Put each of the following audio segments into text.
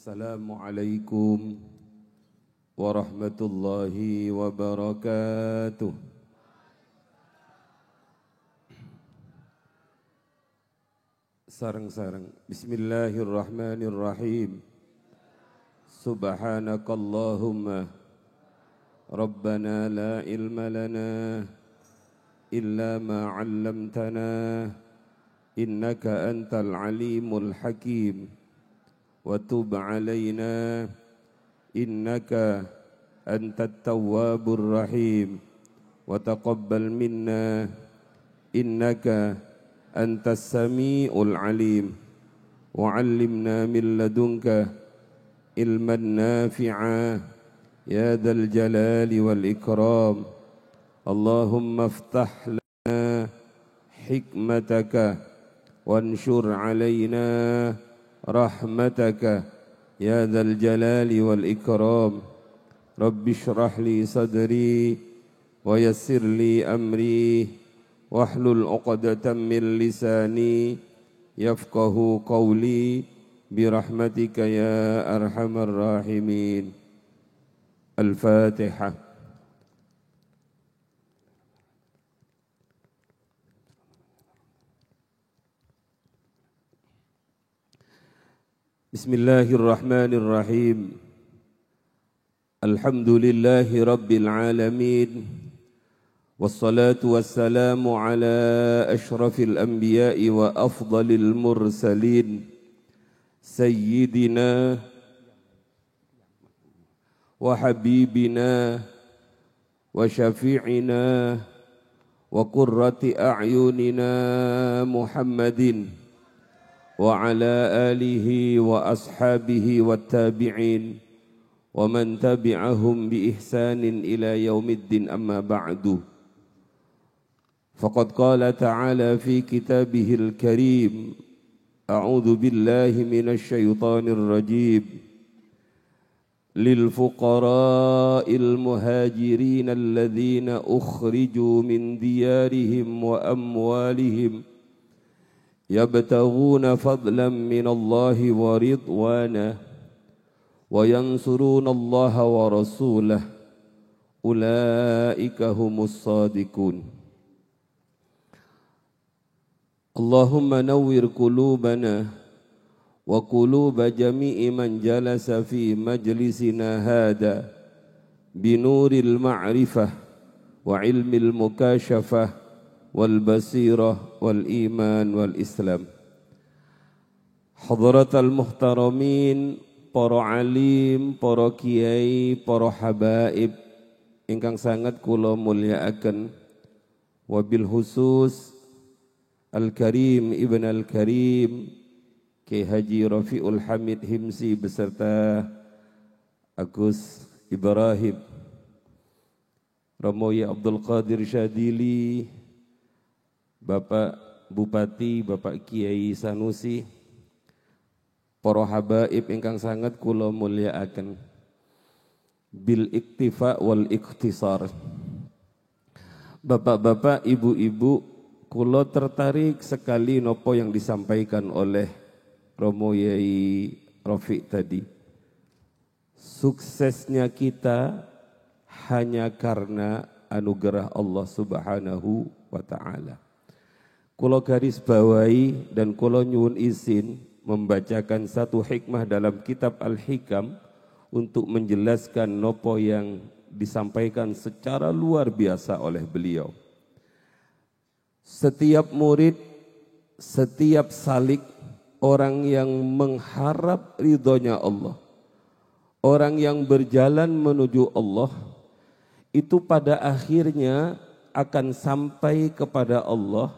Assalamualaikum warahmatullahi wabarakatuh. Sarang-sarang. Bismillahirrahmanirrahim. Subhanakallahumma Rabbana la ilma lana illa ma 'allamtana innaka antal alimul hakim. Wa tub 'alaina innaka antat tawwabur rahim wa taqabbal minna innaka antas samiul alim wa 'allimna min ladunka ilman nafi'a ya dzal jalali wal ikram. Allahumma iftah lana hikmataka wanshur 'alaina rahmataka ya dzal jalali wal ikram. Rabbi shrah li sadri wa yassir li amri wahlul 'uqdatam min lisani yafqahu qawli birahmatika ya arhamar rahimin. Al-Fatihah. Bismillahirrahmanirrahim. Alhamdulillahi rabbil alamin. Wassalatu wassalamu ala ashrafil anbiya'i wa afdalil mursalin. Sayyidina wa habibina wa syafi'ina wa qurrati a'yunina Muhammadin wa ala alihi wa ashabihi wa tabi'in wa man tabi'ahum bi ihsanin ila yaumiddin, amma ba'du. Faqad qala ta'ala fi kitabihil karim, a'udzu billahi minasy syaithanir rajim, lil fuqara'il muhajirin alladhina ukhriju min diyarihim wa amwalihim yabtaghuna fadlan minallahi wa ridwana wa yansuruna Allaha wa rasulahu ulaika humus shadiqun. Allahumma nawwir qulubana wa quluba jami'i man jalasa fi majlisina hada binuril ma'rifah wa ilmil mukashafah wal basirah wal iman wal islam. Hadratal muhtaramin, para alim, para kiai, para habaib ingkang sangat kula mulyakaken, wabil khusus Al-Karim Ibn Al-Karim Ki Haji Rafiul Hamid Himsi beserta Agus Ibrahim, Romo Ya Abdul Qadir Syadili, Bapak Bupati, Bapak Kiai Sanusi, para habaib ingkang sangat kula mulyakaken, bil iktifa wal ikhtisar. Bapak-bapak, ibu-ibu, kula tertarik sekali nopo yang disampaikan oleh Romo Yai Rafiq tadi. Suksesnya kita hanya karena anugerah Allah Subhanahu wa ta'ala. Kulo garis bawahi dan kulo nyuwun izin membacakan satu hikmah dalam kitab Al-Hikam untuk menjelaskan nopo yang disampaikan secara luar biasa oleh beliau. Setiap murid, setiap salik, orang yang mengharap ridhonya Allah, orang yang berjalan menuju Allah, itu pada akhirnya akan sampai kepada Allah,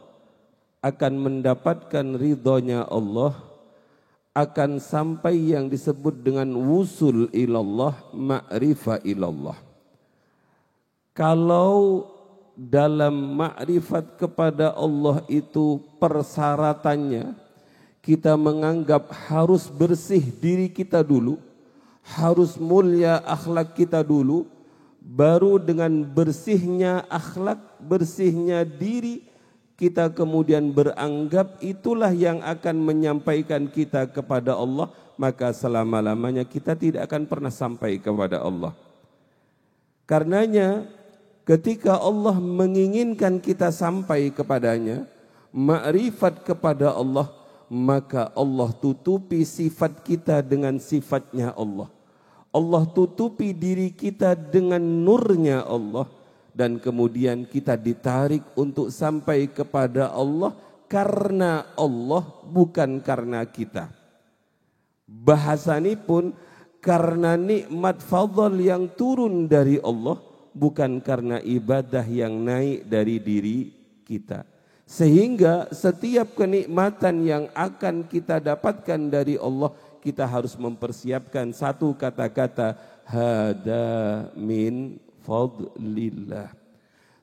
akan mendapatkan ridhonya Allah, akan sampai yang disebut dengan wusul ilallah, ma'rifah ilallah. Kalau dalam ma'rifat kepada Allah itu persyaratannya, kita menganggap harus bersih diri kita dulu, harus mulia akhlak kita dulu, baru dengan bersihnya akhlak, bersihnya diri, kita kemudian beranggap itulah yang akan menyampaikan kita kepada Allah, maka selama-lamanya kita tidak akan pernah sampai kepada Allah. Karenanya ketika Allah menginginkan kita sampai kepadanya, ma'rifat kepada Allah, maka Allah tutupi sifat kita dengan sifatnya Allah. Allah tutupi diri kita dengan nurnya Allah. Dan kemudian kita ditarik untuk sampai kepada Allah karena Allah, bukan karena kita. Bahasani pun karena nikmat fadl yang turun dari Allah, bukan karena ibadah yang naik dari diri kita. Sehingga setiap kenikmatan yang akan kita dapatkan dari Allah, kita harus mempersiapkan satu kata-kata, hada min fadlillah.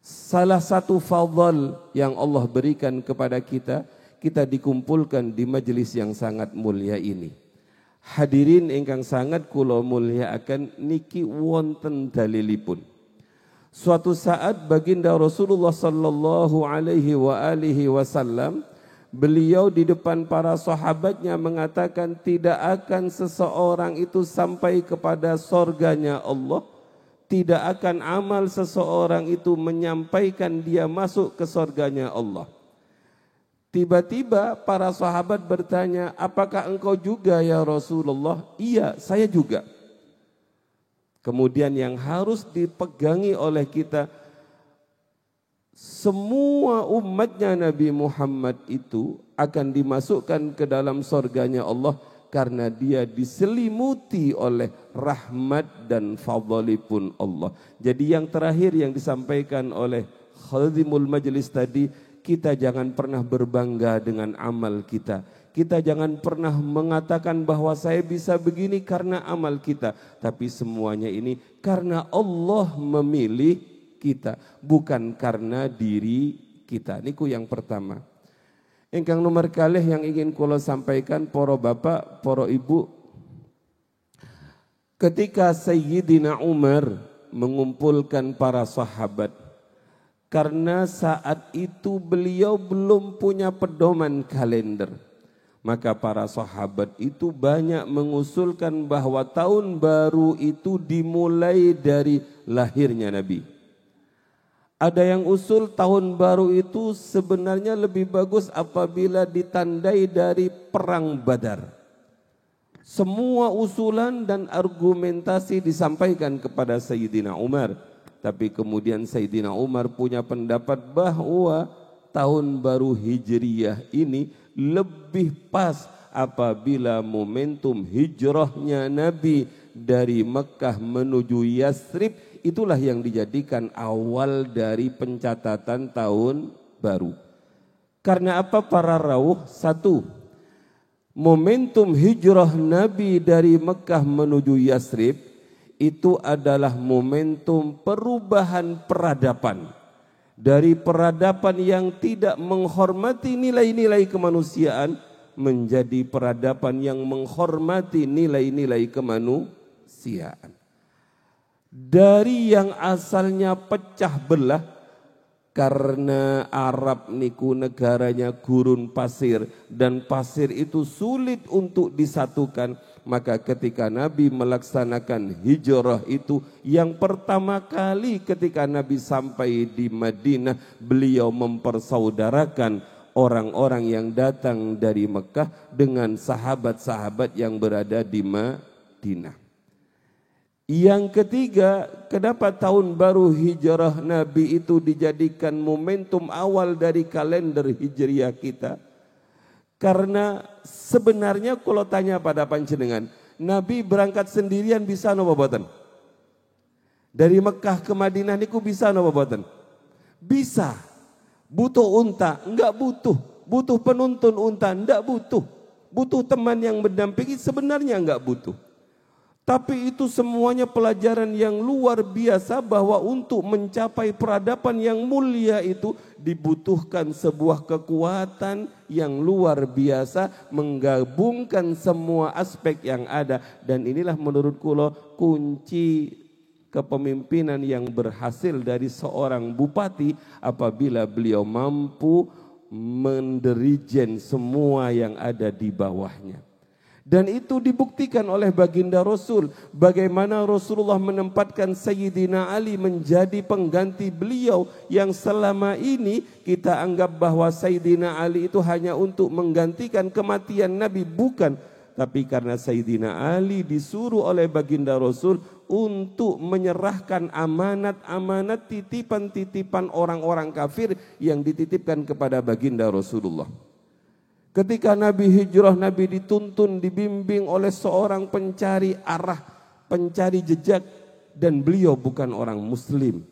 Salah satu fadl yang Allah berikan kepada kita, kita dikumpulkan di majelis yang sangat mulia ini. Hadirin ingkang sangat kula mulyakaken, niki wonten dalilipun. Suatu saat baginda Rasulullah sallallahu alaihi wasallam, beliau di depan para sahabatnya mengatakan, tidak akan seseorang itu sampai kepada sorganya Allah, tidak akan amal seseorang itu menyampaikan dia masuk ke sorganya Allah. Tiba-tiba para sahabat bertanya, apakah engkau juga ya Rasulullah? Iya, saya juga. Kemudian yang harus dipegangi oleh kita, semua umatnya Nabi Muhammad itu akan dimasukkan ke dalam sorganya Allah karena dia diselimuti oleh rahmat dan fadlipun Allah. Jadi yang terakhir yang disampaikan oleh khadimul majlis tadi, kita jangan pernah berbangga dengan amal kita. Kita jangan pernah mengatakan bahwa saya bisa begini karena amal kita. Tapi semuanya ini karena Allah memilih kita, bukan karena diri kita. Niku yang pertama. Ingkang nomor kalih yang ingin kula sampaikan, para bapak, para ibu. Ketika Sayyidina Umar mengumpulkan para sahabat, karena saat itu beliau belum punya pedoman kalender, maka para sahabat itu banyak mengusulkan bahwa tahun baru itu dimulai dari lahirnya Nabi. Ada yang usul tahun baru itu sebenarnya lebih bagus apabila ditandai dari perang Badar. Semua usulan dan argumentasi disampaikan kepada Sayyidina Umar. Tapi kemudian Sayyidina Umar punya pendapat bahwa tahun baru Hijriyah ini lebih pas apabila momentum hijrahnya Nabi dari Mekah menuju Yathrib, itulah yang dijadikan awal dari pencatatan tahun baru. Karena apa para rawuh? Satu, momentum hijrah Nabi dari Mekah menuju Yathrib itu adalah momentum perubahan peradaban. Dari peradaban yang tidak menghormati nilai-nilai kemanusiaan menjadi peradaban yang menghormati nilai-nilai kemanusiaan. Dari yang asalnya pecah belah karena Arab niku negaranya gurun pasir dan pasir itu sulit untuk disatukan, maka ketika Nabi melaksanakan hijrah itu, yang pertama kali ketika Nabi sampai di Madinah, beliau mempersaudarakan orang-orang yang datang dari Mekah dengan sahabat-sahabat yang berada di Madinah. Yang ketiga, kenapa tahun baru hijrah Nabi itu dijadikan momentum awal dari kalender hijriah kita? Karena sebenarnya kalau tanya pada panjenengan, Nabi berangkat sendirian bisa napa boten? Dari Mekah ke Madinah niku bisa napa boten? Bisa. Butuh unta? Enggak butuh. Butuh penuntun unta? Enggak butuh. Butuh teman yang mendampingi? Sebenarnya enggak butuh. Tapi itu semuanya pelajaran yang luar biasa bahwa untuk mencapai peradaban yang mulia itu dibutuhkan sebuah kekuatan yang luar biasa menggabungkan semua aspek yang ada. Dan inilah menurut kula kunci kepemimpinan yang berhasil dari seorang bupati apabila beliau mampu mendirijen semua yang ada di bawahnya. Dan itu dibuktikan oleh baginda Rasul. Bagaimana Rasulullah menempatkan Sayyidina Ali menjadi pengganti beliau. Yang selama ini kita anggap bahwa Sayyidina Ali itu hanya untuk menggantikan kematian Nabi. Bukan. Tapi karena Sayyidina Ali disuruh oleh baginda Rasul untuk menyerahkan amanat-amanat titipan-titipan orang-orang kafir yang dititipkan kepada baginda Rasulullah. Ketika Nabi hijrah, Nabi dituntun, dibimbing oleh seorang pencari arah, pencari jejak, dan beliau bukan orang Muslim.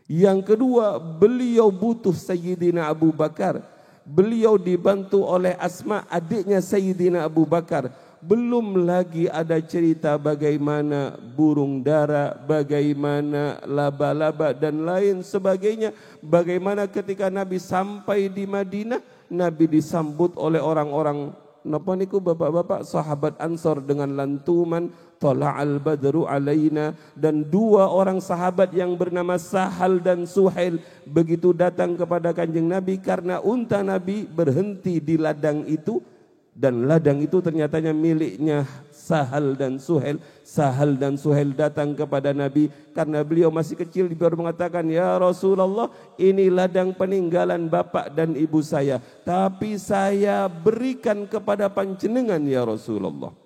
Yang kedua, beliau butuh Sayyidina Abu Bakar. Beliau dibantu oleh Asma, adiknya Sayyidina Abu Bakar. Belum lagi ada cerita bagaimana burung dara, bagaimana laba-laba dan lain sebagainya. Bagaimana ketika Nabi sampai di Madinah, Nabi disambut oleh orang-orang napa niku bapak-bapak sahabat Ansor dengan lantuman tala'al badru alaina, dan dua orang sahabat yang bernama Sahal dan Suhail begitu datang kepada Kanjeng Nabi karena unta Nabi berhenti di ladang itu, dan ladang itu ternyatanya miliknya Sahal dan Suhail. Sahal dan Suhail datang kepada Nabi karena beliau masih kecil, baru mengatakan, "Ya Rasulullah, ini ladang peninggalan bapak dan ibu saya, tapi saya berikan kepada panjenengan ya Rasulullah."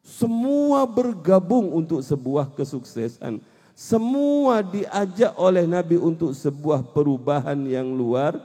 Semua bergabung untuk sebuah kesuksesan. Semua diajak oleh Nabi untuk sebuah perubahan yang luar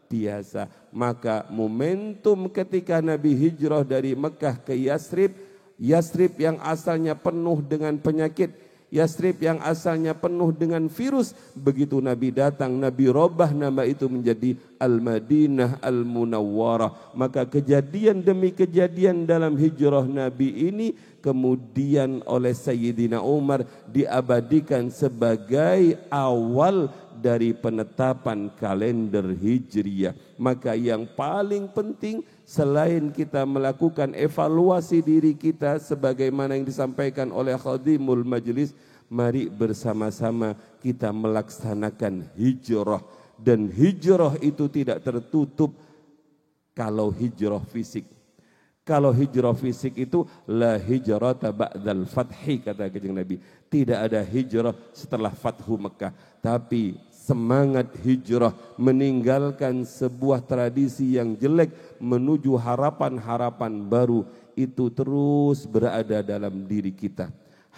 biasa. Maka momentum ketika Nabi hijrah dari Mekah ke Yasrib, Yasrib yang asalnya penuh dengan penyakit, Yasrib yang asalnya penuh dengan virus, begitu Nabi datang, Nabi robah nama itu menjadi Al-Madinah Al-Munawwarah. Maka kejadian demi kejadian dalam hijrah Nabi ini kemudian oleh Sayyidina Umar diabadikan sebagai awal dari penetapan kalender Hijriyah. Maka yang paling penting selain kita melakukan evaluasi diri kita sebagaimana yang disampaikan oleh Khadimul Majlis, mari bersama-sama kita melaksanakan hijrah. Dan hijrah itu tidak tertutup kalau hijrah fisik. Kalau hijrah fisik itu la hijrata ba'dal fathi, kata Kanjeng Nabi. Tidak ada hijrah setelah Fathu Mekah. Tapi semangat hijrah meninggalkan sebuah tradisi yang jelek menuju harapan-harapan baru itu terus berada dalam diri kita.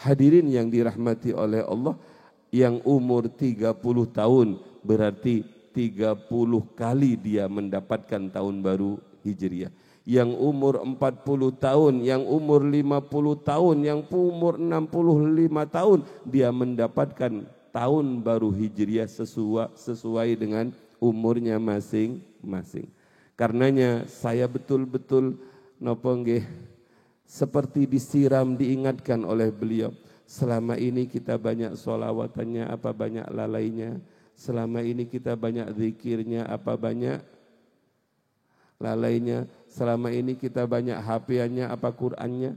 Hadirin yang dirahmati oleh Allah, yang umur 30 tahun berarti 30 kali dia mendapatkan tahun baru Hijriah. Yang umur 40 tahun, yang umur 50 tahun, yang umur 65 tahun dia mendapatkan tahun baru Hijriah sesuai dengan umurnya masing-masing. Karenanya saya betul-betul napa nggih seperti disiram, diingatkan oleh beliau. Selama ini kita banyak sholawatannya, apa banyak lalainya. Selama ini kita banyak zikirnya, apa banyak lalainya. Selama ini kita banyak HP-nya, apa Qur'annya.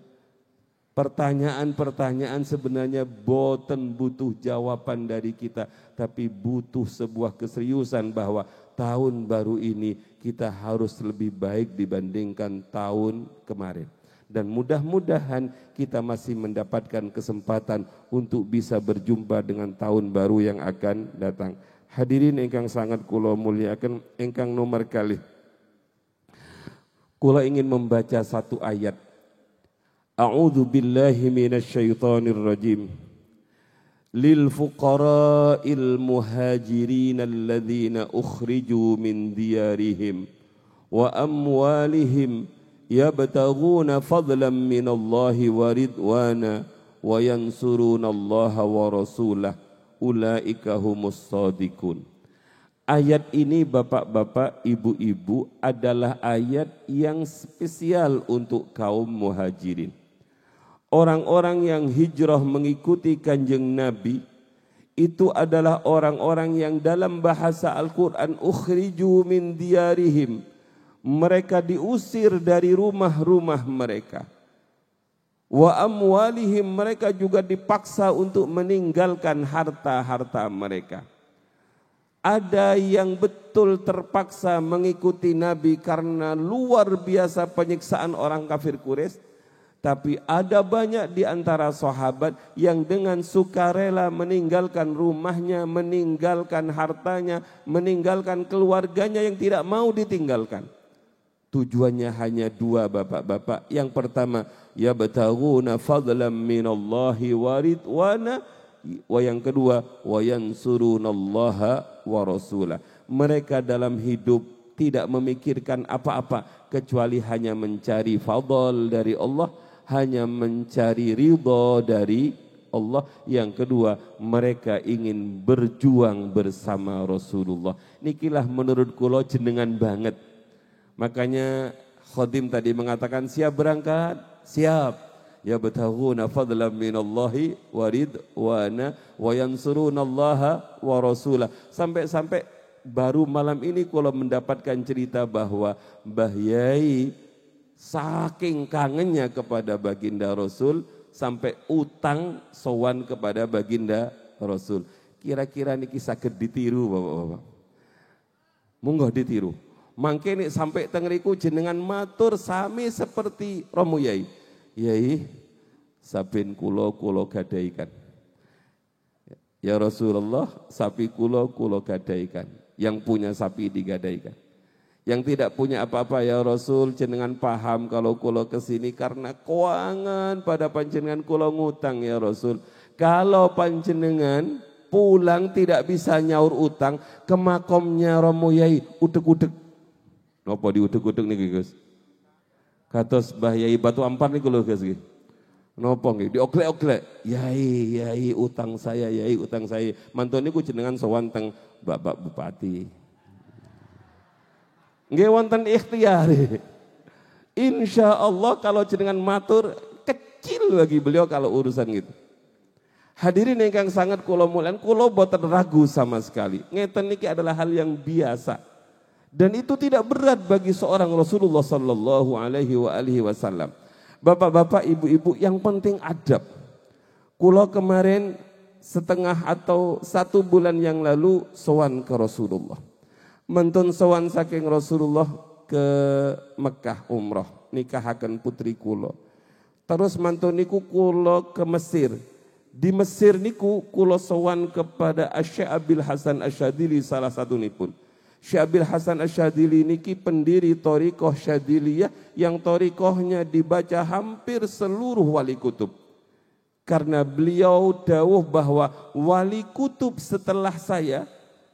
Pertanyaan-pertanyaan sebenarnya boten butuh jawaban dari kita, tapi butuh sebuah keseriusan bahwa tahun baru ini kita harus lebih baik dibandingkan tahun kemarin. Dan mudah-mudahan kita masih mendapatkan kesempatan untuk bisa berjumpa dengan tahun baru yang akan datang. Hadirin ingkang sangat kula muliaken, ingkang nomor kalih, kula ingin membaca satu ayat. A'udzu billahi minasyaitonir rajim. Lil fuqara'il muhajirin alladzina ukhriju min diyarihim wa amwalihim yabtaghuna fadlan minallahi wa ridwana wa yansurunallaha wa rasulah ulaika humus shadiqun. Ayat ini bapak-bapak, ibu-ibu adalah ayat yang spesial untuk kaum muhajirin. Orang-orang yang hijrah mengikuti Kanjeng Nabi itu adalah orang-orang yang dalam bahasa Al-Quran ukhriju min diyarihim. Mereka diusir dari rumah-rumah mereka. Wa amwalihim, mereka juga dipaksa untuk meninggalkan harta-harta mereka. Ada yang betul terpaksa mengikuti Nabi karena luar biasa penyiksaan orang kafir Quraisy. Tapi ada banyak di antara sahabat yang dengan sukarela meninggalkan rumahnya, meninggalkan hartanya, meninggalkan keluarganya yang tidak mau ditinggalkan. Tujuannya hanya dua, bapak-bapak. Yang pertama, yabtaghuna fadlan minallahi wa ridwana. Yang kedua, wa yansurunallaha wa rasulah. Mereka dalam hidup tidak memikirkan apa-apa kecuali hanya mencari fadl dari Allah, hanya mencari ridha dari Allah. Yang kedua, mereka ingin berjuang bersama Rasulullah. Nikilah menurut kula jenengan banget. Makanya Khadim tadi mengatakan siap berangkat, siap. Yabtaghuna fadlan minallahi wa ridwana wa yansurunallaha wa rasulah. Sampai baru malam ini kula mendapatkan cerita bahwa Mbah Yai saking kangennya kepada baginda Rasul sampai utang sowan kepada baginda Rasul. Kira-kira niki saged ditiru bapak-bapak? Monggo ditiru. Mangke nek sampai teng riku jenengan matur sami seperti Romo Yai. Yai, saben kula gadaikan. Ya Rasulullah, sapi kula gadaikan. Yang punya sapi digadaikan. Yang tidak punya apa-apa ya Rasul, jenengan paham kalau kula kesini karena keuangan pada panjenengan kula ngutang ya Rasul. Kalau panjenengan pulang tidak bisa nyaur utang ke makomnya Romo Yai, udek-udek. Napa diudek-udek niki Gus? Kados Mbah Yai Batu Ampar niku lho Gus. Napa nggih dioglek-oglek. Yai utang saya, Yai utang saya. Mantun niku jenengan sowan teng Bapak Bupati. Nggih wonten ikhtiar. Insya Allah kalau jenengan matur kecil bagi beliau kalau urusan gitu. Hadirin ingkang sangat kula mulian, kula boten ragu sama sekali. Ngeten niki adalah hal yang biasa. Dan itu tidak berat bagi seorang Rasulullah sallallahu alaihi wasallam. Bapak-bapak, ibu-ibu, yang penting adab. Kula kemarin setengah atau 1 bulan yang lalu sowan ke Rasulullah. Mentun sowan saking Rasulullah ke Mekah umrah, nikahaken putri kula. Terus mantun niku kula ke Mesir. Di Mesir niku kula sowan kepada Syekh Abil Hasan Asyadzili salah satunipun. Syekh Abil Hasan Asyadzili niki pendiri Thariqah Syadziliyah yang thariqahnya dibaca hampir seluruh wali kutub. Karena beliau dawuh bahwa wali kutub setelah saya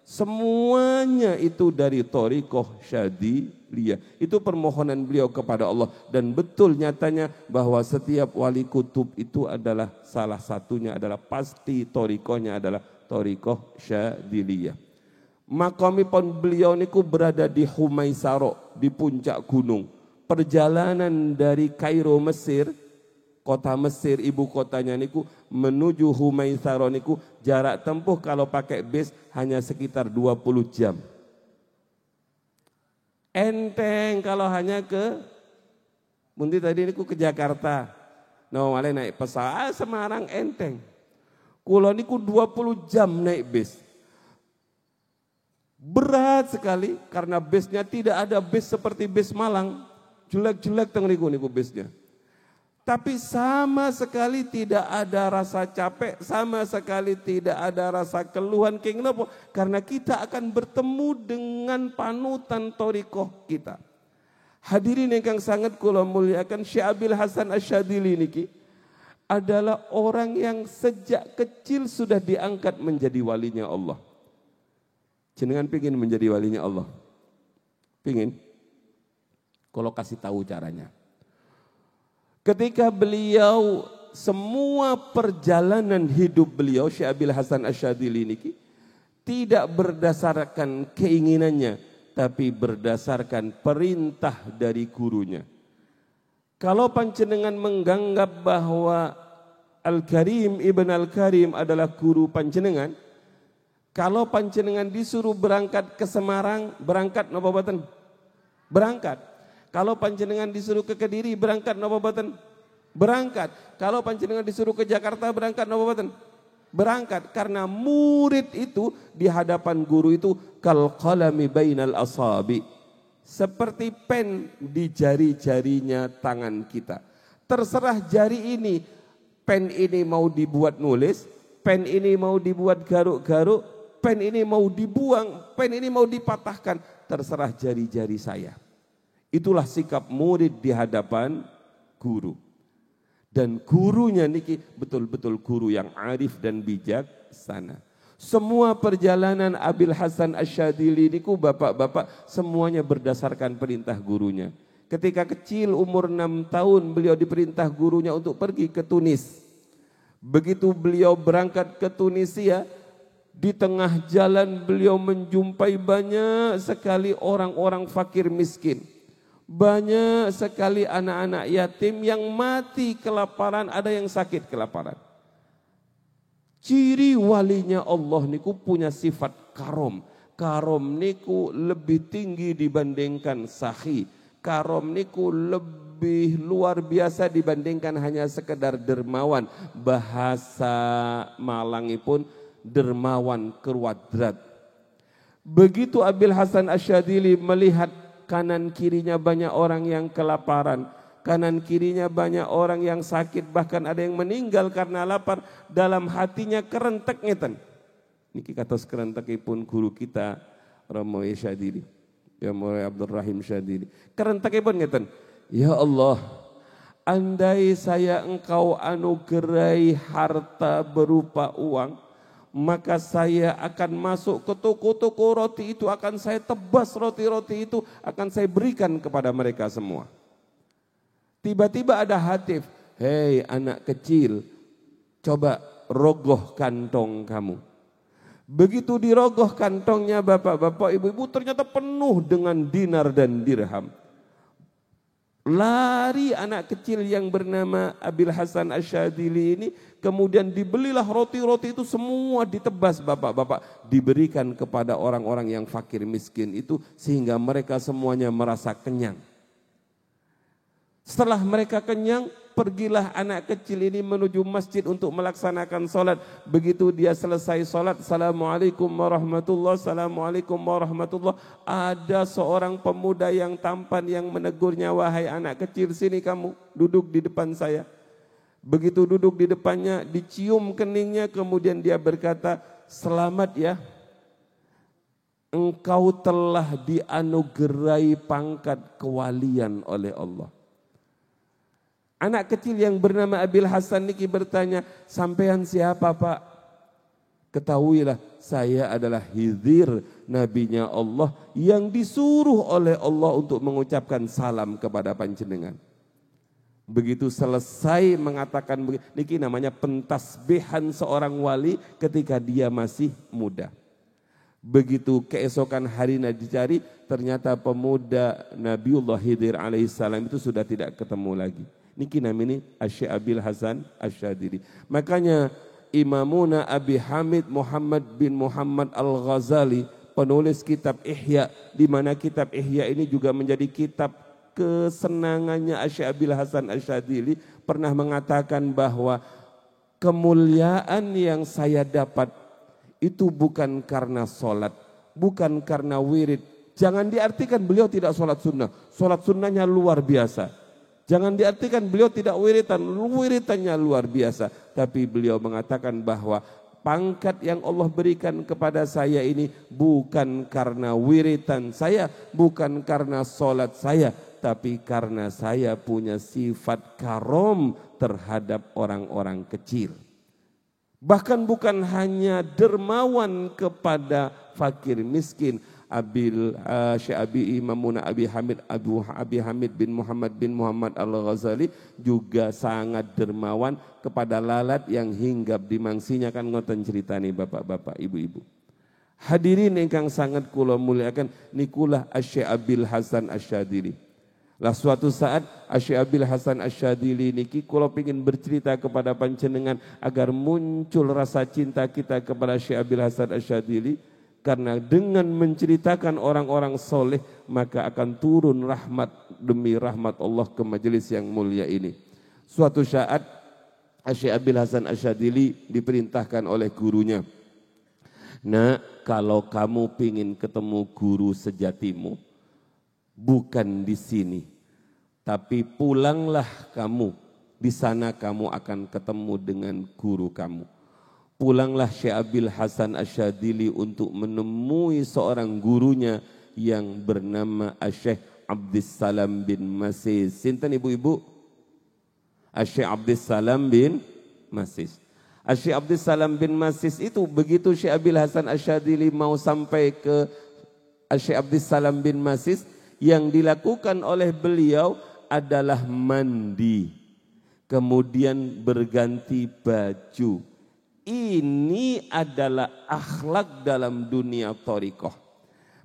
semuanya itu dari Thariqah Syadziliyah. Itu permohonan beliau kepada Allah dan betul nyatanya bahwa setiap wali kutub itu adalah salah satunya adalah pasti thariqahnya adalah Thariqah Syadziliyah. Makamipun beliau niku berada di Humaisaro, di puncak gunung. Perjalanan dari Kairo Mesir, kota Mesir ibu kotanya niku menuju Humaisaro niku jarak tempuh kalau pakai bis hanya sekitar 20 jam. Enteng kalau hanya ke Mundi tadi niku ke Jakarta. Nah, wale naik pesawat Semarang enteng. Kulo niku 20 jam naik bis. Berat sekali karena bisnya tidak ada bis seperti bis Malang. Jelek-jelek teng niku bisnya. Tapi sama sekali tidak ada rasa capek, sama sekali tidak ada rasa keluhan. Kenapa? Karena kita akan bertemu dengan panutan thariqah kita. Hadirin yang sangat kula muliakan, Syekh Abil Hasan Asyadzili niki adalah orang yang sejak kecil sudah diangkat menjadi walinya Allah. Jenengan pingin menjadi walinya Allah? Pingin? Kalau kasih tahu caranya. Ketika beliau semua perjalanan hidup beliau Syekh Abil Hasan Asyadzili niki tidak berdasarkan keinginannya tapi berdasarkan perintah dari gurunya. Kalau panjenengan menganggap bahwa Al-Karim Ibn Al-Karim adalah guru panjenengan, kalau panjenengan disuruh berangkat ke Semarang, berangkat napa boten? Berangkat. Kalau panjenengan disuruh ke Kediri, berangkat napa boten? Berangkat. Kalau panjenengan disuruh ke Jakarta, berangkat napa boten? berangkat karena murid itu di hadapan guru itu kal qalami bainal asabi, seperti pen di jari-jarinya tangan kita. Terserah jari ini, pen ini mau dibuat nulis, pen ini mau dibuat garuk-garuk, pen ini mau dibuang, pen ini mau dipatahkan, terserah jari-jari saya. Itulah sikap murid di hadapan guru. Dan gurunya niki betul-betul guru yang arif dan bijaksana. Semua perjalanan Abil Hasan Asyadzili niku bapak-bapak semuanya berdasarkan perintah gurunya. Ketika kecil umur 6 tahun beliau diperintah gurunya untuk pergi ke Tunis. Begitu beliau berangkat ke Tunisia, di tengah jalan beliau menjumpai banyak sekali orang-orang fakir miskin. Banyak sekali anak-anak yatim yang mati kelaparan, ada yang sakit kelaparan. Ciri walinya Allah niku punya sifat karom. Karom niku lebih tinggi dibandingkan sahi. Karom niku lebih luar biasa dibandingkan hanya sekedar dermawan. Bahasa Malangipun dermawan kuadrat. Begitu Abil Hasan Asyadzili melihat kanan kirinya banyak orang yang kelaparan, kanan kirinya banyak orang yang sakit, bahkan ada yang meninggal karena lapar, dalam hatinya kerentek ngeten. Niki katos kerentekipun guru kita Romo Syadzili, ya Mulai Abdul Rahim Syadzili. Kerentekipun ngeten, ya Allah, andai saya engkau anugerahi harta berupa uang, maka saya akan masuk ke toko-toko roti itu, akan saya tebas roti-roti itu, akan saya berikan kepada mereka semua. Tiba-tiba ada hatif, hei anak kecil, coba rogoh kantong kamu. Begitu dirogoh kantongnya bapak-bapak, ibu-ibu, ternyata penuh dengan dinar dan dirham. Lari anak kecil yang bernama Abil Hasan Asyadzili ini, kemudian dibelilah roti-roti itu semua ditebas bapak-bapak, diberikan kepada orang-orang yang fakir miskin itu sehingga mereka semuanya merasa kenyang. Setelah mereka kenyang, pergilah anak kecil ini menuju masjid untuk melaksanakan sholat. Begitu dia selesai sholat, Assalamualaikum warahmatullahi, Assalamualaikum warahmatullahi. Ada seorang pemuda yang tampan yang menegurnya, wahai anak kecil, sini kamu duduk di depan saya. Begitu duduk di depannya, dicium keningnya, kemudian dia berkata, selamat ya, engkau telah dianugerahi pangkat kewalian oleh Allah. Anak kecil yang bernama Abil Hasan niki bertanya, sampean siapa Pak? Ketahuilah saya adalah Khidir, nabinya Allah yang disuruh oleh Allah untuk mengucapkan salam kepada panjenengan. Begitu selesai mengatakan, niki namanya pentasbihan seorang wali ketika dia masih muda. Begitu keesokan harinya dicari, ternyata pemuda Nabiullah Khidir alaihissalam itu sudah tidak ketemu lagi. Niki namanya Syekh Abil Hasan Asyadzili. Makanya Imamuna Abi Hamid Muhammad bin Muhammad Al-Ghazali, penulis kitab Ihya, di mana kitab Ihya ini juga menjadi kitab kesenangannya Syekh Abil Hasan Asyadzili, pernah mengatakan bahwa kemuliaan yang saya dapat itu bukan karena sholat, bukan karena wirid. Jangan diartikan beliau tidak sholat sunnahnya luar biasa. Jangan diartikan beliau tidak wiritannya luar biasa. Tapi beliau mengatakan bahwa pangkat yang Allah berikan kepada saya ini bukan karena wiritan saya, bukan karena sholat saya, tapi karena saya punya sifat karom terhadap orang-orang kecil. Bahkan bukan hanya dermawan kepada fakir miskin. Syekh Abi Imamuna Abi Hamid bin Muhammad Al-Ghazali juga sangat dermawan kepada lalat yang hinggap di mangsinya, kan ngoten ceritane bapak-bapak ibu-ibu. Hadirin ingkang sangat kula muliakan, nikulah Syekh Abil Hasan Asyadzili. Lah suatu saat Syekh Abil Hasan Asyadzili niki kula pengin bercerita kepada panjenengan agar muncul rasa cinta kita kepada Syekh Abil Hasan Asyadzili. Karena dengan menceritakan orang-orang soleh, maka akan turun rahmat demi rahmat Allah ke majelis yang mulia ini. Suatu saat Syekh Abil Hasan Asyadzili diperintahkan oleh gurunya, "Nak, kalau kamu pingin ketemu guru sejatimu, bukan di sini, tapi pulanglah kamu. Di sana kamu akan ketemu dengan guru kamu." Pulanglah Syekh Abil Hasan Asyadzili untuk menemui seorang gurunya yang bernama Syekh Abdissalam bin Masis. Sinten ibu-ibu? Syekh Abdissalam bin Masis. Syekh Abdissalam bin Masis itu begitu Syekh Abil Hasan Asyadzili mau sampai ke Syekh Abdissalam bin Masis, yang dilakukan oleh beliau adalah mandi, kemudian berganti baju. Ini adalah akhlak dalam dunia thariqah.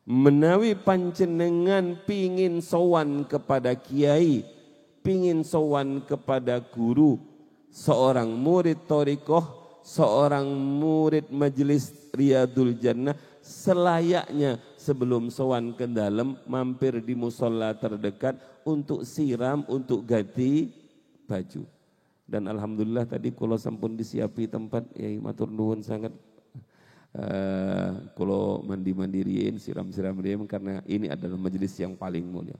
Menawi panjenengan pingin sowan kepada kiai, pingin sowan kepada guru, seorang murid thariqah, seorang murid majelis Riyadul Jannah, selayaknya sebelum sowan ke dalam mampir di musola terdekat untuk siram, untuk ganti baju. Dan alhamdulillah tadi kula sampun disiapi tempat, ya matur nuwun sangat. Kula mandi-mandi riyin, siram-siram riyin, karena ini adalah majelis yang paling mulia.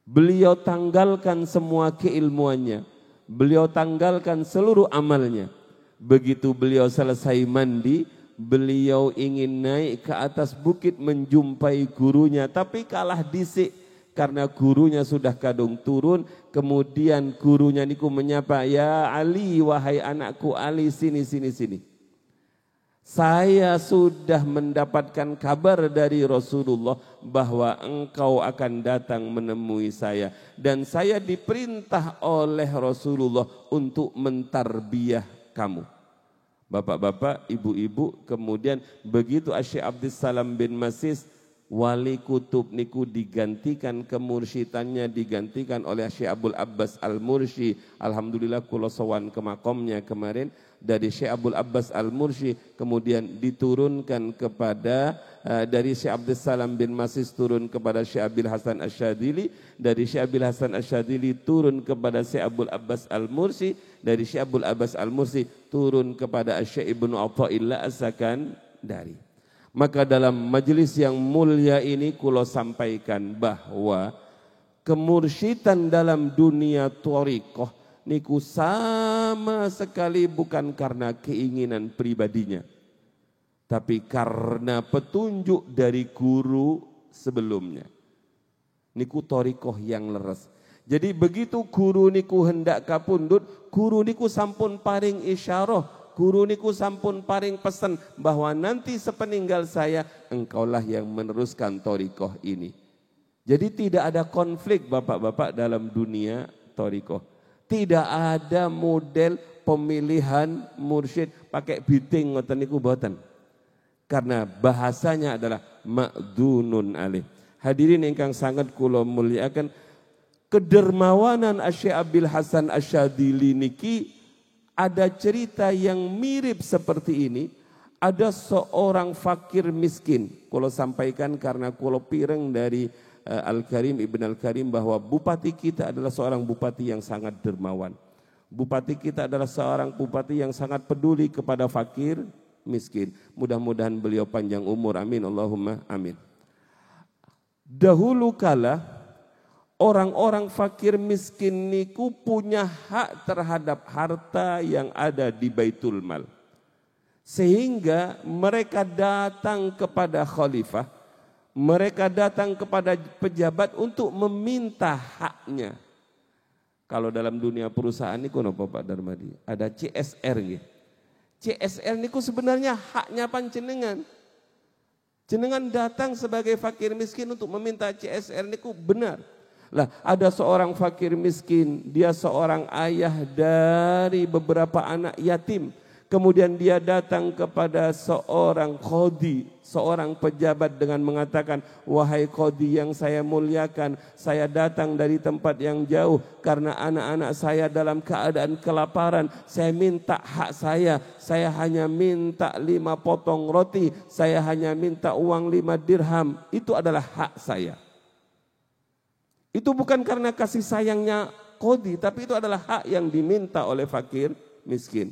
Beliau tanggalkan semua keilmuannya, beliau tanggalkan seluruh amalnya. Begitu beliau selesai mandi, beliau ingin naik ke atas bukit menjumpai gurunya, tapi kalah disik karena gurunya sudah kadung turun. Kemudian gurunya niku menyapa, "Ya Ali, wahai anakku Ali, sini sini sini. Saya sudah mendapatkan kabar dari Rasulullah bahwa engkau akan datang menemui saya. Dan saya diperintah oleh Rasulullah untuk mentarbiyah kamu." Bapak-bapak, ibu-ibu, kemudian begitu Syekh Abdissalam bin Masis, wali kutub niku digantikan, kemursyidtannya digantikan oleh Syekh Abdul Abbas Al-Mursi. Alhamdulillah kula sowan ke makomnya kemarin. Dari Syekh Abdul Abbas Al-Mursi kemudian diturunkan kepada dari Syekh Abdissalam bin Masis turun kepada Syekh Abil Hasan Asyadzili, dari Syekh Abil Hasan Asyadzili turun kepada Syekh Abdul Abbas Al-Mursi, dari Syekh Abdul Abbas Al-Mursi turun kepada Syekh Ibnu Athaillah As-Sakandari. Maka dalam majelis yang mulia ini kula sampaikan bahwa kemursyidatan dalam dunia thariqah niku sama sekali bukan karena keinginan pribadinya, tapi karena petunjuk dari guru sebelumnya. Niku thariqah yang leres. Jadi begitu guru niku hendak kapundhut, guru niku sampun paring isyarah, guru niku sampun paring pesan bahwa nanti sepeninggal saya engkaulah yang meneruskan thariqah ini. Jadi tidak ada konflik bapak-bapak dalam dunia thariqah. Tidak ada model pemilihan mursyid pakai biting ngoten niku boten. Karena bahasanya adalah ma'dunun alaih. Hadirin ingkang sangat kula muliakan, kedermawanan Syekh Abil Hasan Asyadzili niki ada cerita yang mirip seperti ini. Ada seorang fakir miskin. Kula sampaikan karena kula pireng dari Al-Karim, Ibn Al-Karim, bahwa bupati kita adalah seorang bupati yang sangat dermawan. Bupati kita adalah seorang bupati yang sangat peduli kepada fakir miskin. Mudah-mudahan beliau panjang umur, amin, Allahumma amin. Dahulu kala orang-orang fakir miskin niku punya hak terhadap harta yang ada di Baitul Mal. Sehingga mereka datang kepada khalifah, mereka datang kepada pejabat untuk meminta haknya. Kalau dalam dunia perusahaan niku napa Pak Darmadi? Ada CSR nggih. CSR niku sebenarnya haknya panjenengan. Jenengan datang sebagai fakir miskin untuk meminta CSR niku benar. Lah, ada seorang fakir miskin, dia seorang ayah dari beberapa anak yatim. Kemudian dia datang kepada seorang qadhi, seorang pejabat dengan mengatakan, "Wahai qadhi yang saya muliakan, saya datang dari tempat yang jauh karena anak-anak saya dalam keadaan kelaparan. Saya minta hak saya hanya minta 5 potong roti, saya hanya minta uang 5 dirham. Itu adalah hak saya." Itu bukan karena kasih sayangnya qadhi, tapi itu adalah hak yang diminta oleh fakir miskin.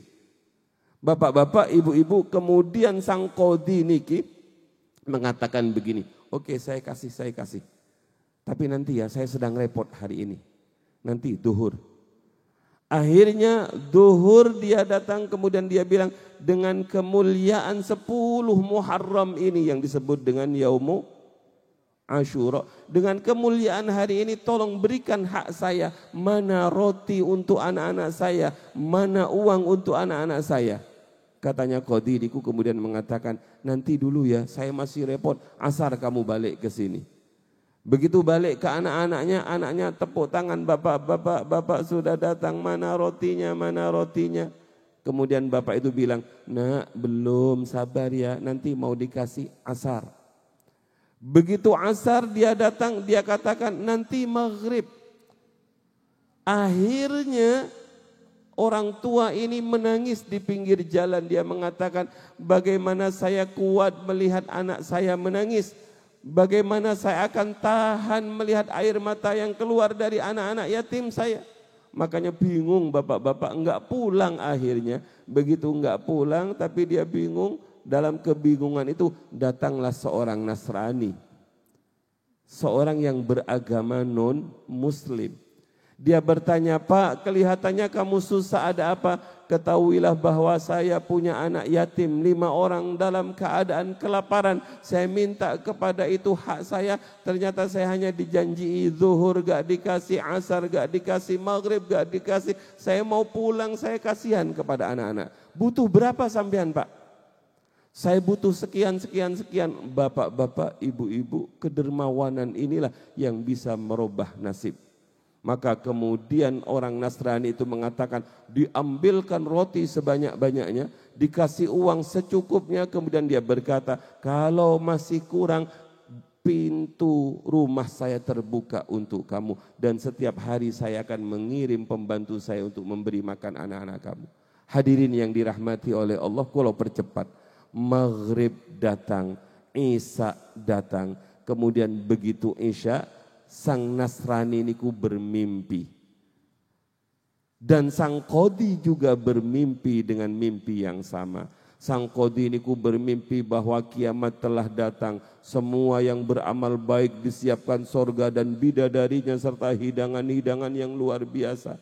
Bapak-bapak, ibu-ibu, kemudian sang qadhi niki mengatakan begini, oke, saya kasih. Tapi nanti ya, saya sedang repot hari ini. Nanti duhur. Akhirnya duhur dia datang, kemudian dia bilang, dengan kemuliaan 10 Muharram ini yang disebut dengan Yaumu Asyura, dengan kemuliaan hari ini tolong berikan hak saya, mana roti untuk anak-anak saya, mana uang untuk anak-anak saya. Katanya qadhi kemudian mengatakan, nanti dulu ya, saya masih repot, asar kamu balik ke sini. Begitu balik ke anak-anaknya, anaknya tepuk tangan, bapak sudah datang, mana rotinya. Kemudian bapak itu bilang, nak belum, sabar ya, nanti mau dikasih asar. Begitu asar dia datang, dia katakan nanti maghrib. Akhirnya orang tua ini menangis di pinggir jalan. Dia mengatakan, bagaimana saya kuat melihat anak saya menangis. Bagaimana saya akan tahan melihat air mata yang keluar dari anak-anak yatim saya. Makanya bingung bapak-bapak enggak pulang akhirnya. Begitu enggak pulang tapi dia bingung. Dalam kebingungan itu datanglah seorang Nasrani. Seorang yang beragama non-muslim. Dia bertanya, Pak, kelihatannya kamu susah, ada apa? Ketahuilah bahwa saya punya anak yatim 5 orang dalam keadaan kelaparan. Saya minta kepada itu hak saya. Ternyata saya hanya dijanji zuhur gak dikasih, asar gak dikasih, maghrib gak dikasih. Saya mau pulang, saya kasihan kepada anak-anak. Butuh berapa sampean, Pak? Saya butuh sekian. Bapak-bapak, ibu-ibu, kedermawanan inilah yang bisa merubah nasib. Maka kemudian orang Nasrani itu mengatakan, diambilkan roti sebanyak-banyaknya, dikasih uang secukupnya, kemudian dia berkata, kalau masih kurang, pintu rumah saya terbuka untuk kamu, dan setiap hari saya akan mengirim pembantu saya untuk memberi makan anak-anak kamu. Hadirin yang dirahmati oleh Allah, kalau percepat, maghrib datang, isya datang, kemudian begitu isya, sang Nasrani niku bermimpi. Dan sang qadhi juga bermimpi dengan mimpi yang sama. Sang qadhi niku bermimpi bahwa kiamat telah datang. Semua yang beramal baik disiapkan sorga dan bidadarinya serta hidangan-hidangan yang luar biasa.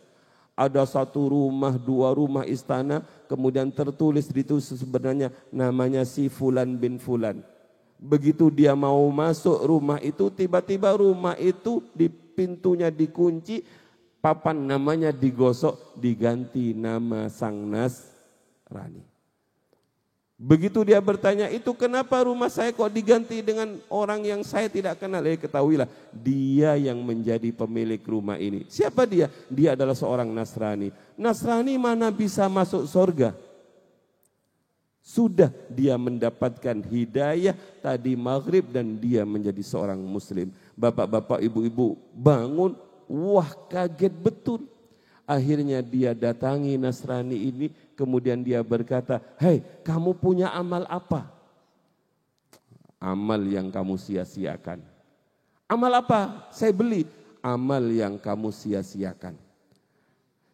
Ada 1 rumah, 2 rumah istana, kemudian tertulis itu sebenarnya namanya si Fulan bin Fulan. Begitu dia mau masuk rumah itu, tiba-tiba rumah itu di pintunya dikunci, papan namanya digosok, diganti nama sang Nasrani. Begitu dia bertanya, itu kenapa rumah saya kok diganti dengan orang yang saya tidak kenal? Ketahuilah, dia yang menjadi pemilik rumah ini. Siapa dia? Dia adalah seorang Nasrani. Nasrani mana bisa masuk surga? Sudah dia mendapatkan hidayah tadi maghrib dan dia menjadi seorang muslim. Bapak-bapak, ibu-ibu bangun, wah kaget betul. Akhirnya dia datangi Nasrani ini, kemudian dia berkata, hei, kamu punya amal apa? Amal yang kamu sia-siakan. Amal apa? Saya beli. Amal yang kamu sia-siakan.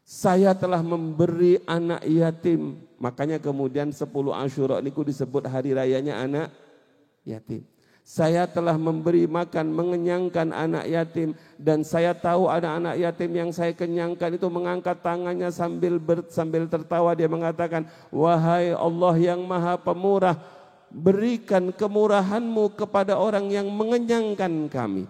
Saya telah memberi anak yatim. Makanya kemudian 10 Asyura niku disebut hari rayanya anak yatim. Saya telah memberi makan, mengenyangkan anak yatim. Dan saya tahu ada anak yatim yang saya kenyangkan itu mengangkat tangannya sambil tertawa. Dia mengatakan, wahai Allah yang maha pemurah, berikan kemurahan-Mu kepada orang yang mengenyangkan kami.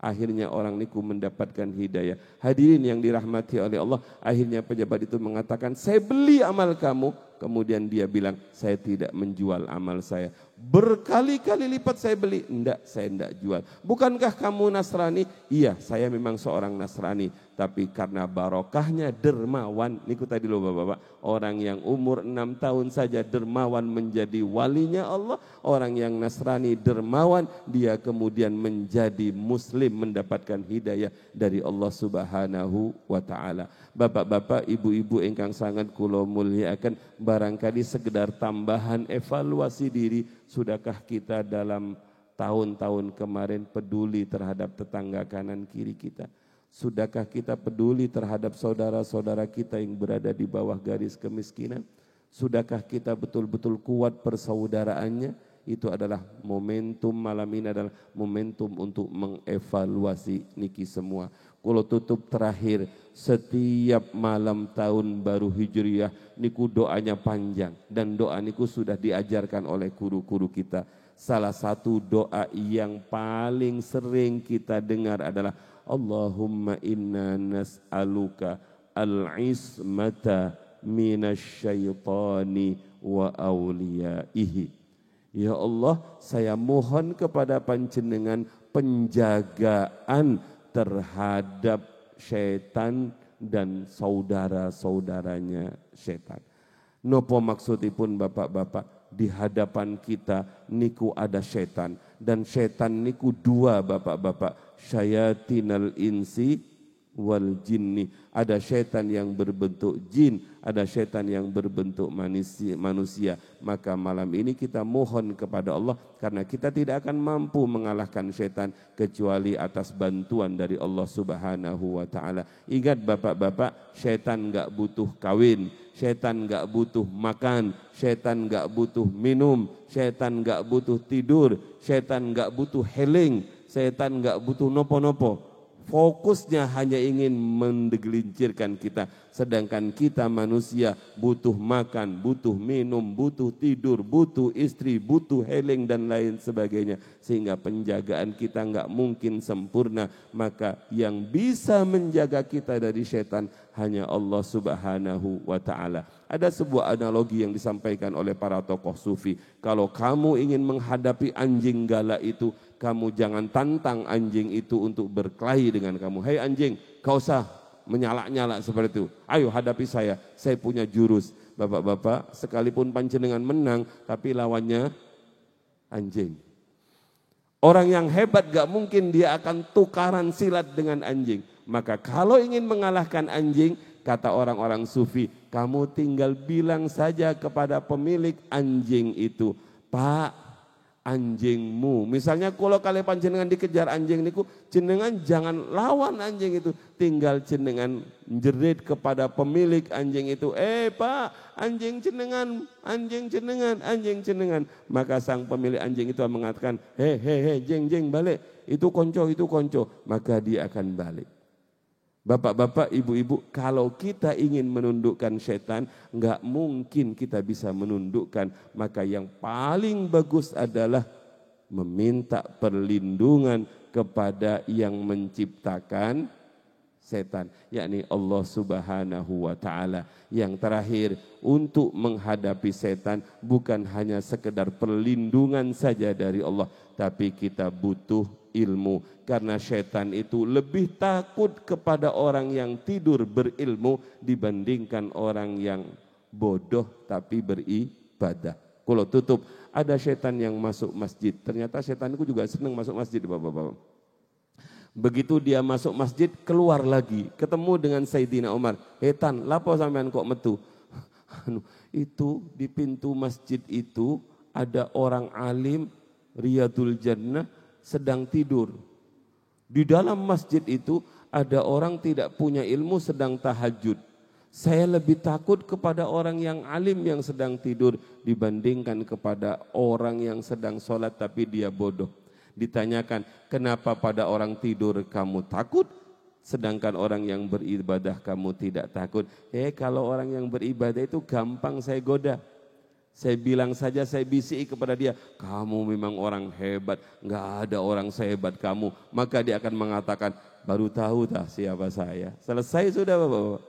Akhirnya orang niku mendapatkan hidayah. Hadirin yang dirahmati oleh Allah, akhirnya pejabat itu mengatakan, saya beli amal kamu. Kemudian dia bilang, saya tidak menjual amal saya. Berkali-kali lipat saya beli. Enggak, saya enggak jual. Bukankah kamu Nasrani? Iya, saya memang seorang Nasrani. Tapi karena barokahnya dermawan. Niku tadi loh bapak-bapak. Orang yang umur 6 tahun saja dermawan menjadi walinya Allah. Orang yang Nasrani dermawan, dia kemudian menjadi muslim, mendapatkan hidayah dari Allah Subhanahu wa ta'ala. Bapak-bapak, ibu-ibu ingkang sangat kula mulyakaken, barangkali sekedar tambahan evaluasi diri, sudahkah kita dalam tahun-tahun kemarin peduli terhadap tetangga kanan kiri kita? Sudahkah kita peduli terhadap saudara-saudara kita yang berada di bawah garis kemiskinan? Sudahkah kita betul-betul kuat persaudaraannya? Itu adalah momentum malam ini, adalah momentum untuk mengevaluasi niki semua. Kalau tutup terakhir, setiap malam tahun baru Hijriah niku doanya panjang, dan doa niku sudah diajarkan oleh guru-guru kita. Salah satu doa yang paling sering kita dengar adalah Allahumma inna nas'aluka al-ismata minasyaitani wa awliyaihi. Ya Allah, saya mohon kepada panjenengan penjagaan terhadap syaitan dan saudara-saudaranya syaitan. Nopo maksudipun bapak-bapak, di hadapan kita niku ada syaitan, dan syaitan niku dua bapak-bapak, syayatinal insi wal jinni. Ada syaitan yang berbentuk jin, ada syaitan yang berbentuk manusia. Maka malam ini kita mohon kepada Allah, karena kita tidak akan mampu mengalahkan syaitan kecuali atas bantuan dari Allah Subhanahu wa ta'ala. Ingat bapak-bapak, syaitan enggak butuh kawin, syaitan enggak butuh makan, syaitan enggak butuh minum, syaitan enggak butuh tidur, syaitan enggak butuh healing, syaitan enggak butuh nopo-nopo. Fokusnya hanya ingin menggelincirkan kita, sedangkan kita manusia butuh makan, butuh minum, butuh tidur, butuh istri, butuh healing dan lain sebagainya, sehingga penjagaan kita enggak mungkin sempurna. Maka yang bisa menjaga kita dari setan hanya Allah Subhanahu wa ta'ala. Ada sebuah analogi yang disampaikan oleh para tokoh sufi. Kalau kamu ingin menghadapi anjing galak itu, kamu jangan tantang anjing itu untuk berkelahi dengan kamu. Hei anjing, kau usah menyala-nyala seperti itu. Ayo hadapi saya punya jurus. Bapak-bapak, sekalipun panjenengan menang, tapi lawannya anjing. Orang yang hebat gak mungkin dia akan tukaran silat dengan anjing. Maka kalau ingin mengalahkan anjing, kata orang-orang sufi, kamu tinggal bilang saja kepada pemilik anjing itu, Pak, anjingmu. Misalnya kalau kalian panjenengan dikejar anjing niku, jenengan jangan lawan anjing itu, tinggal jenengan jerit kepada pemilik anjing itu, Pak, anjing jenengan, anjing jenengan, anjing jenengan. Maka sang pemilik anjing itu mengatakan, jeng balik, itu konco. Maka dia akan balik. Bapak-bapak, ibu-ibu, kalau kita ingin menundukkan setan, enggak mungkin kita bisa menundukkan. Maka yang paling bagus adalah meminta perlindungan kepada yang menciptakan setan, yakni Allah Subhanahu wa ta'ala. Yang terakhir, untuk menghadapi setan bukan hanya sekedar perlindungan saja dari Allah, tapi kita butuh ilmu, karena setan itu lebih takut kepada orang yang tidur berilmu dibandingkan orang yang bodoh tapi beribadah. Kalau tutup, ada setan yang masuk masjid, ternyata setan itu juga senang masuk masjid, bapak-bapak. Begitu dia masuk masjid, keluar lagi, ketemu dengan Sayyidina Umar. Tan, lapo sampean kok metu? Itu di pintu masjid itu ada orang alim Riyadul Jannah sedang tidur. Di dalam masjid itu ada orang tidak punya ilmu sedang tahajud. Saya lebih takut kepada orang yang alim yang sedang tidur dibandingkan kepada orang yang sedang sholat tapi dia bodoh. Ditanyakan, kenapa pada orang tidur kamu takut, sedangkan orang yang beribadah kamu tidak takut? Kalau orang yang beribadah itu gampang saya goda. Saya bilang saja, saya bisiki kepada dia, kamu memang orang hebat, enggak ada orang sehebat kamu. Maka dia akan mengatakan, baru tahu dah siapa saya. Selesai sudah bapak-bapak.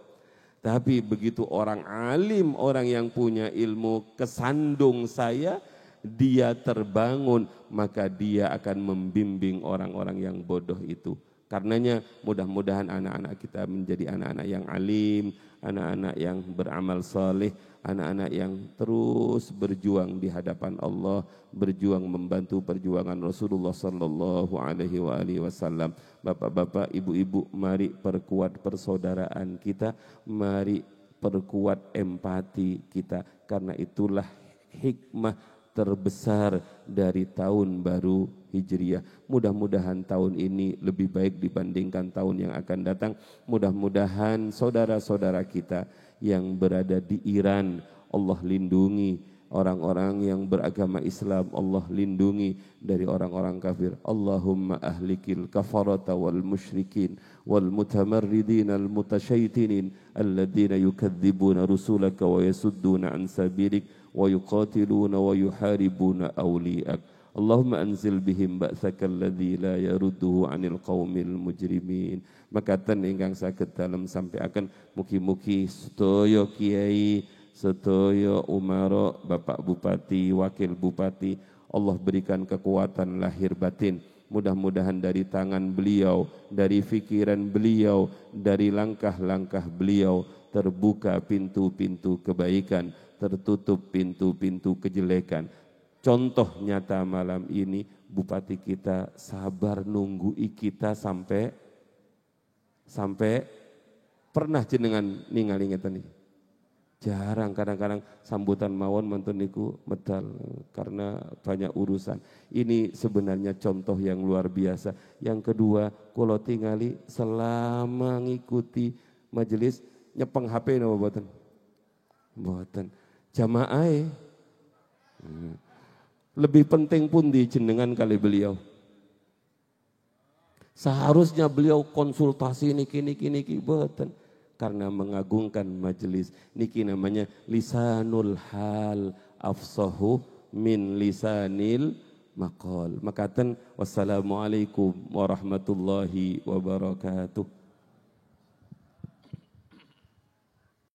Tapi begitu orang alim, orang yang punya ilmu kesandung saya, dia terbangun, maka dia akan membimbing orang-orang yang bodoh itu. Karenanya mudah-mudahan anak-anak kita menjadi anak-anak yang alim, anak-anak yang beramal saleh, anak-anak yang terus berjuang di hadapan Allah, berjuang membantu perjuangan Rasulullah sallallahu alaihi wasallam. Bapak-bapak, ibu-ibu, mari perkuat persaudaraan kita, mari perkuat empati kita, karena itulah hikmah terbesar dari tahun baru Hijriah. Mudah-mudahan tahun ini lebih baik dibandingkan tahun yang akan datang. Mudah-mudahan saudara-saudara kita yang berada di Iran, Allah lindungi. Orang-orang yang beragama Islam, Allah lindungi dari orang-orang kafir. Allahumma ahlikil kafarata wal musyrikin wal mutamarridin al mutasyaitinin alladhina yukadzibuna rusulaka wa yasudduna an sabilik wa yuqatiluna wa yuharibuna awliyak. Allahumma anzil bihim ba'saka alladhi la yarudduhu anil qawmil mujrimin. Makatan ingkang saged dalem sampai akan mugi-mugi sedaya kiai, sedaya umara, Bapak Bupati, Wakil Bupati, Allah berikan kekuatan lahir batin. Mudah-mudahan dari tangan beliau, dari fikiran beliau, dari langkah-langkah beliau terbuka pintu-pintu kebaikan, tertutup pintu-pintu kejelekan. Contoh nyata malam ini, Bupati kita sabar nunggu kita sampai pernah jenengan ningali ngeten iki. Jarang, kadang-kadang sambutan mawon mantun niku medal karena banyak urusan. Ini sebenarnya contoh yang luar biasa. Yang kedua, kalau tingali selama ngikuti majelis nyepeng HP napa mboten? Mboten. Jamaah lebih penting pun di jenengan kali beliau. Seharusnya beliau konsultasi niki mboten. Karena mengagungkan majelis. Niki namanya lisanul hal afsahu min lisanil maqal. Makaten wassalamualaikum warahmatullahi wabarakatuh.